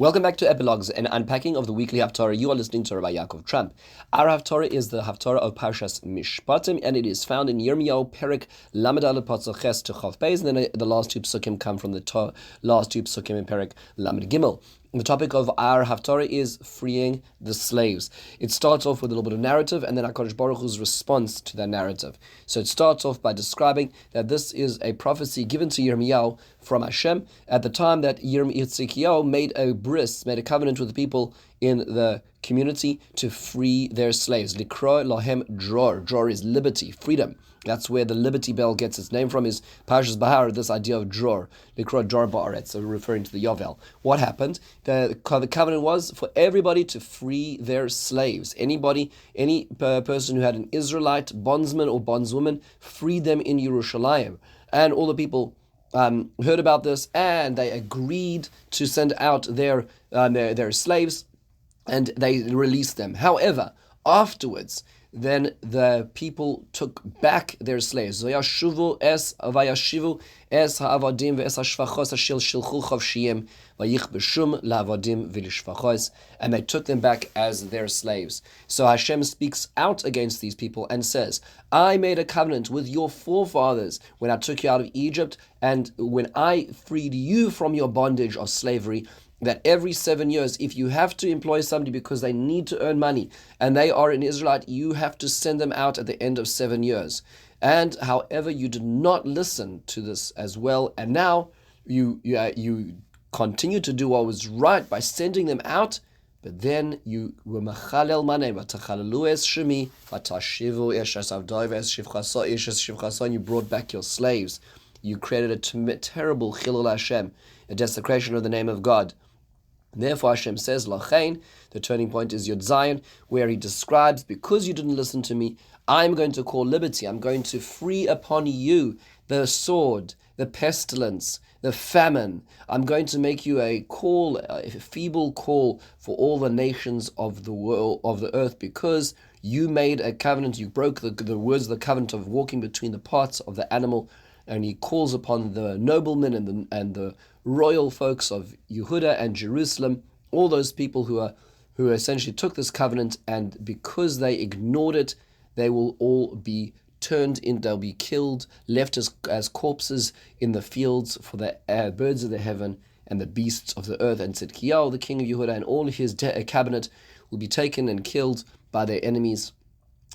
Welcome back to Epilogues, an unpacking of the weekly Haftorah. You are listening to Rabbi Yaakov Trump. Our Haftorah is the Haftorah of Parshas Mishpatim, and it is found in Yirmiyahu Perek Lamed Aleph Pasuk Ches to Chav Beis, and then the last two psukim come from the last two psukim in Perek Lamed Gimel. The topic of our Haftorah is freeing the slaves. It starts off with a little bit of narrative, and then HaKadosh Baruch Hu's response to that narrative. So it starts off by describing that this is a prophecy given to Yirmiyahu from Hashem at the time that Yirmiyahu made a covenant with the people in the community to free their slaves. Likro lahem dror. Dror is liberty, freedom. That's where the Liberty Bell gets its name from, is Parshas Bahar, this idea of dror. Likro dror ba'aretz, so referring to the Yovel. What happened? The covenant was for everybody to free their slaves. Any person who had an Israelite bondsman or bondswoman, free them in Yerushalayim. And all the people heard about this, and they agreed to send out their slaves, and they released them. However, afterwards, then the people took back their slaves. Vayashivu es ha'avadim ve'es ha'shvachos asher shilchu chavshiyim vayichbeshum la'avadim v'lishvachos, and they took them back as their slaves. So Hashem speaks out against these people and says, I made a covenant with your forefathers when I took you out of Egypt, and when I freed you from your bondage of slavery, that every 7 years, if you have to employ somebody because they need to earn money and they are an Israelite, you have to send them out at the end of 7 years. And however, you did not listen to this as well, and now you continue to do what was right by sending them out, but then you were machalel maneh v'tachalalu es shemi v'tashivu es avdai es shivchasa, and you brought back your slaves. You created a terrible chilul Hashem, a desecration of the name of God. Therefore, Hashem says, Lachain, the turning point is Yod Zion, where he describes, because you didn't listen to me, I'm going to call liberty. I'm going to free upon you the sword, the pestilence, the famine. I'm going to make you a feeble call for all the nations of the world, of the earth, because you made a covenant. You broke the words of the covenant of walking between the parts of the animal. And he calls upon the noblemen and the royal folks of Yehuda and Jerusalem, all those people who essentially took this covenant, and because they ignored it, they will all be they'll be killed, left as corpses in the fields for the birds of the heaven and the beasts of the earth. And Tzidkiyahu, the king of Yehuda, and all his cabinet will be taken and killed by their enemies.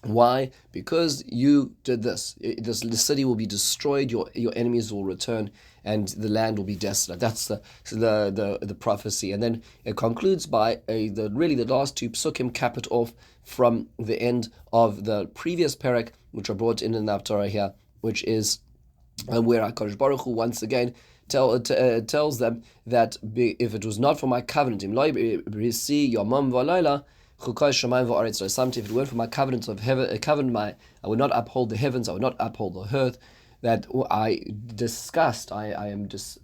Why? Because you did this. The city will be destroyed. Your enemies will return, and the land will be desolate. That's the prophecy. And then it concludes by the last two psukim cap it off from the end of the previous perek, which are brought in the Haftorah here, which is where HaKadosh Baruch Hu once again tells them that if it was not for my covenant, if it weren't for my covenant of heaven, I would not uphold the heavens, I would not uphold the earth. That I am just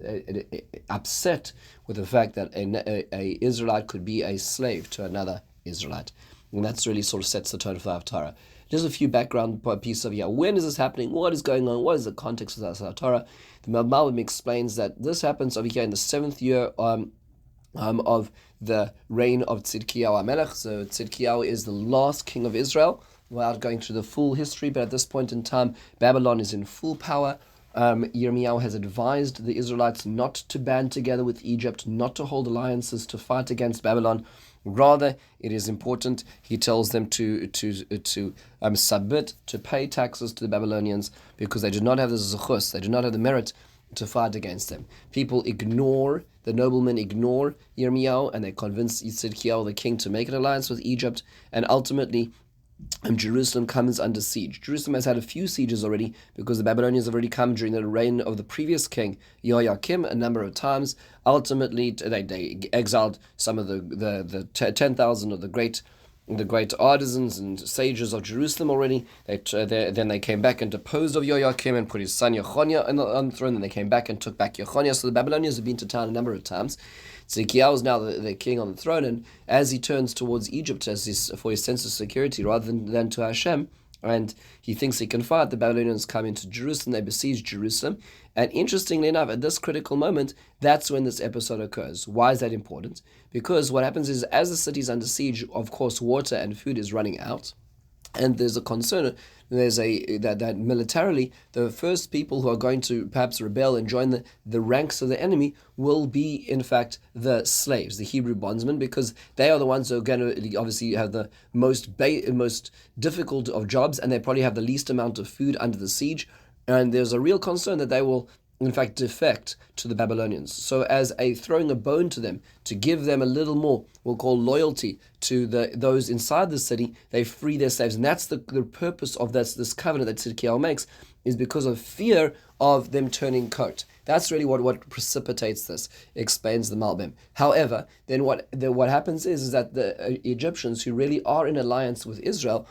upset with the fact that a Israelite could be a slave to another Israelite. And that's really sort of sets the tone for the Haftarah. Just a few background pieces of when is this happening? What is going on? What is the context of the Haftarah? The Malbim explains that this happens over here in the 7th year of the reign of Tzidkiyahu HaMelech. So Tzidkiyahu is the last king of Israel, without going through the full history, but at this point in time, Babylon is in full power. Yirmiyahu has advised the Israelites not to band together with Egypt, not to hold alliances to fight against Babylon. Rather, it is important, he tells them to submit, to pay taxes to the Babylonians, because they do not have the zechus, they do not have the merit to fight against them. The noblemen ignore Yirmiyahu, and they convince Tzidkiyahu, the king, to make an alliance with Egypt, and ultimately Jerusalem comes under siege. Jerusalem has had a few sieges already, because the Babylonians have already come during the reign of the previous king, Jehoiakim, a number of times. Ultimately, they exiled some of the 10,000 of the great artisans and sages of Jerusalem already. Then they came back and deposed of Jehoiakim and put his son Yechonia on the throne. Then they came back and took back Yechonia. So the Babylonians have been to town a number of times. Tzidkiyahu is now the king on the throne, and as he turns towards Egypt for his sense of security rather than to Hashem, and he thinks he can fight. The Babylonians come into Jerusalem, they besiege Jerusalem, and interestingly enough, at this critical moment, that's when this episode occurs. Why is that important? Because what happens is, as the city is under siege, of course, water and food is running out, and there's a concern. There's that militarily, the first people who are going to perhaps rebel and join the ranks of the enemy will be, in fact, the slaves, the Hebrew bondsmen, because they are the ones who are going to obviously have the most difficult of jobs, and they probably have the least amount of food under the siege. And there's a real concern that they will, in fact, defect to the Babylonians. So as throwing a bone to them, to give them a little more, we'll call loyalty to those inside the city, they free their slaves. And that's the purpose of this covenant that Tzidkiyahu makes, is because of fear of them turning coat. That's really what precipitates this, explains the Malbim. However, then what happens is that the Egyptians, who really are in alliance with Israel,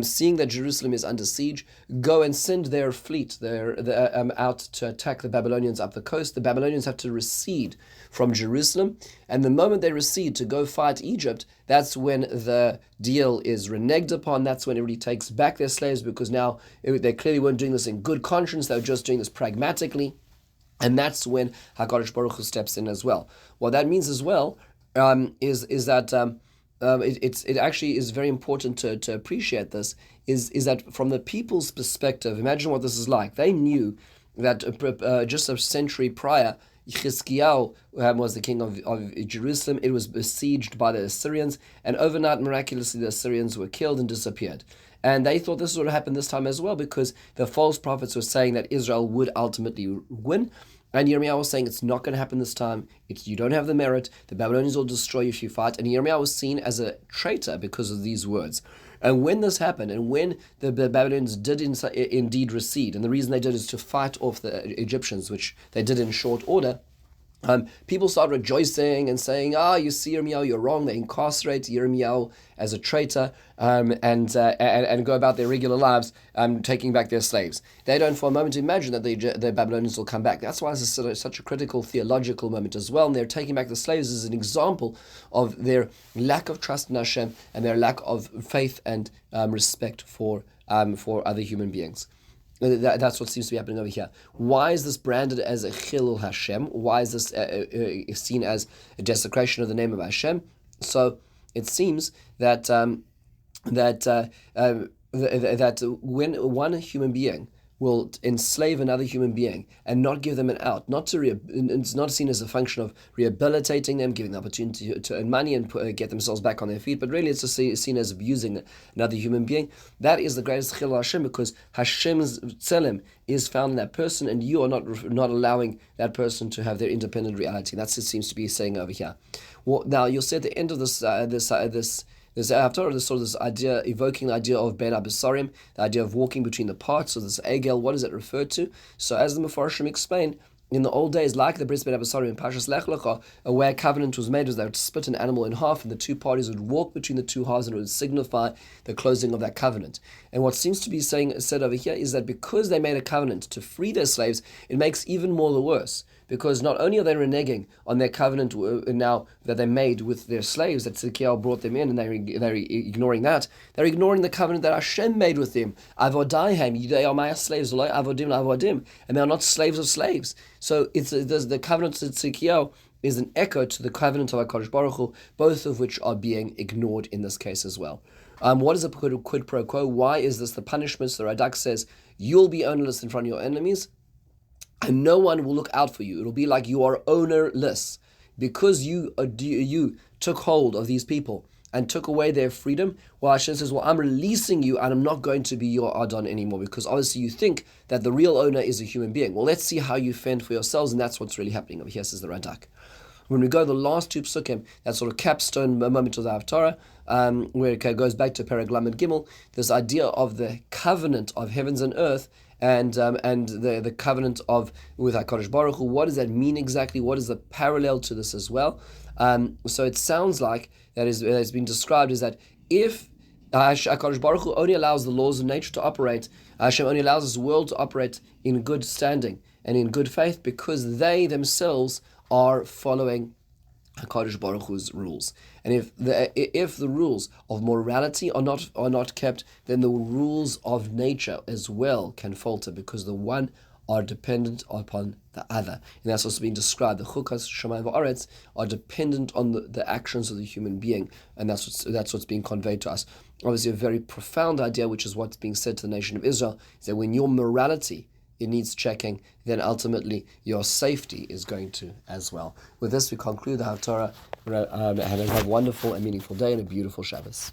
seeing that Jerusalem is under siege, go and send their fleet out to attack the Babylonians up the coast. The Babylonians have to recede from Jerusalem, and the moment they recede to go fight Egypt, that's when the deal is reneged upon. That's when everybody takes back their slaves, because now they clearly weren't doing this in good conscience, they were just doing this pragmatically, and that's when HaKadosh Baruch Hu steps in as well. What that means as well is that it actually is very important to appreciate this, is that from the people's perspective, imagine what this is like. They knew that just a century prior, Chizkiyahu was the king of Jerusalem. It was besieged by the Assyrians, and overnight, miraculously, the Assyrians were killed and disappeared. And they thought this would happen this time as well, because the false prophets were saying that Israel would ultimately win. And Yirmiyahu was saying, it's not going to happen this time. You don't have the merit. The Babylonians will destroy you if you fight. And Yirmiyahu was seen as a traitor because of these words. And when this happened, and when the Babylonians did indeed recede, and the reason they did is to fight off the Egyptians, which they did in short order, people start rejoicing and saying, you see, Yirmiyahu, you're wrong. They incarcerate Yirmiyahu as a traitor and go about their regular lives, taking back their slaves. They don't for a moment imagine that the Babylonians will come back. That's why this is such a critical theological moment as well. And they're taking back the slaves as an example of their lack of trust in Hashem and their lack of faith and respect for other human beings. That's what seems to be happening over here. Why is this branded as a Chilul Hashem? Why is this seen as a desecration of the name of Hashem? So it seems that when one human being will enslave another human being and not give them an out, it's not seen as a function of rehabilitating them, giving the opportunity to earn money and get themselves back on their feet, but really it's just seen as abusing another human being. That is the greatest Chilul Hashem, because Hashem's Tselem is found in that person, and you are not allowing that person to have their independent reality. That's what it seems to be saying over here. Well, now you'll see at the end of this Haftorah, this idea, evoking the idea of Ben Abisarim, the idea of walking between the parts. So this Egel, what does it refer to? So as the Mefarshim explain, in the old days, like the Bris Ben Abisarim in Parshas Lech Lecha, where a covenant was made, was they would split an animal in half, and the two parties would walk between the two halves, and it would signify the closing of that covenant. And what seems to be said over here is that because they made a covenant to free their slaves, it makes even more the worse. Because not only are they reneging on their covenant now that they made with their slaves, that Tzidkiyahu brought them in, and they're ignoring that, they're ignoring the covenant that Hashem made with them. Avodaihim, they are my slaves, avodim avodim, and they are not slaves of slaves. So the covenant of Tzidkiyahu is an echo to the covenant of HaKadosh Baruch Hu, both of which are being ignored in this case as well. What is a quid pro quo? Why is this the punishment? So the Radak says, you'll be ownerless in front of your enemies, and no one will look out for you. It'll be like you are ownerless, because you took hold of these people and took away their freedom. Well, Hashem says, I'm releasing you, and I'm not going to be your Adon anymore, because obviously you think that the real owner is a human being. Well, let's see how you fend for yourselves, and that's what's really happening over here, says the Radak. When we go to the last two psukim, that sort of capstone moment of the Haftorah, where it goes back to Perek Lamed Gimel, this idea of the covenant of heavens and earth, and the covenant with HaKadosh Baruch Hu. What does that mean exactly? What is the parallel to this as well? So it sounds like that has been described is that if HaKadosh Baruch Hu only allows the laws of nature to operate, Hashem only allows this world to operate in good standing and in good faith, because they themselves are following HaKadosh Baruch Hu's rules. And if the rules of morality are not kept, then the rules of nature as well can falter, because the one are dependent upon the other. And that's what's being described. The chukas shamayim va'aretz are dependent on the actions of the human being, and that's what's being conveyed to us. Obviously, a very profound idea, which is what's being said to the nation of Israel, is that when your morality it needs checking, then ultimately your safety is going to as well. With this, we conclude the Haftorah. Have a wonderful and meaningful day and a beautiful Shabbos.